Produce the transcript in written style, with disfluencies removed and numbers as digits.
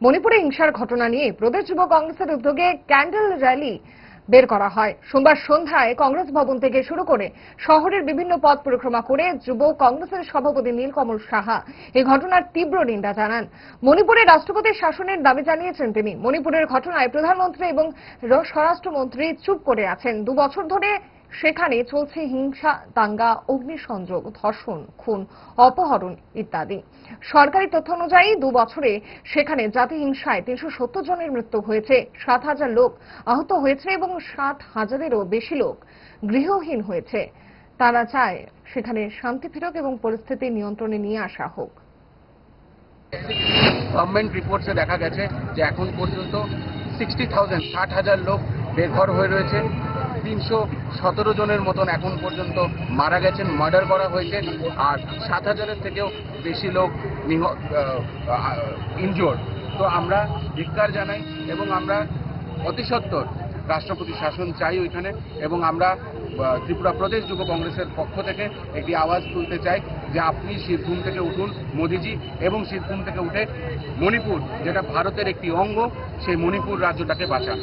মণিপুরে হিংসার ঘটনা নিয়ে প্রদেশ যুব কংগ্রেসের উদ্যোগে ক্যান্ডেল র্যালি বের করা হয়। সোমবার সন্ধ্যায় কংগ্রেস ভবন থেকে শুরু করে শহরের বিভিন্ন পথ পরিক্রমা করে যুব কংগ্রেসের সভাপতি নীলকমল সাহা এই ঘটনার তীব্র নিন্দা জানান। মণিপুরে রাষ্ট্রপতির শাসনের দাবি জানিয়েছেন তিনি। মণিপুরের ঘটনায় প্রধানমন্ত্রী এবং স্বরাষ্ট্রমন্ত্রী চুপ করে আছেন। 2 বছর ধরে সেখানে চলছে হিংসা, দাঙ্গা, অগ্নিসংযোগ, ধর্ষণ, খুন, অপহরণ ইত্যাদি। সরকারি তথ্য অনুযায়ী 2 বছরে সেখানে জাতি হিংসায় 370 জনের মৃত্যু হয়েছে, 7,000 লোক আহত হয়েছে এবং 7,000-এরও বেশি লোক গৃহহীন হয়েছে। তারা চায় সেখানে শান্তি ফিরুক এবং পরিস্থিতি নিয়ন্ত্রণে নিয়ে আসা হোক। গভর্নমেন্ট রিপোর্টসে দেখা গেছে যে এখন পর্যন্ত 60,000 লোক বেঘর হয়ে রয়েছে। 317 জনের মতন এখন পর্যন্ত মারা গেছেন, মার্ডার করা হয়েছে, আর 7,000-এর থেকেও বেশি লোক ইনজোর্ড। তো আমরা ধিক্কার জানাই এবং আমরা অতি সত্বর রাষ্ট্রপতি শাসন চাই ওইখানে, এবং আমরা ত্রিপুরা প্রদেশ যুব কংগ্রেসের পক্ষ থেকে একটি আওয়াজ তুলতে চাই যে আপনি শীতঘুম থেকে উঠুন মোদিজি, এবং শীতঘুম থেকে উঠে মণিপুর, যেটা ভারতের একটি অঙ্গ, সেই মণিপুর রাজ্যটাকে বাঁচান।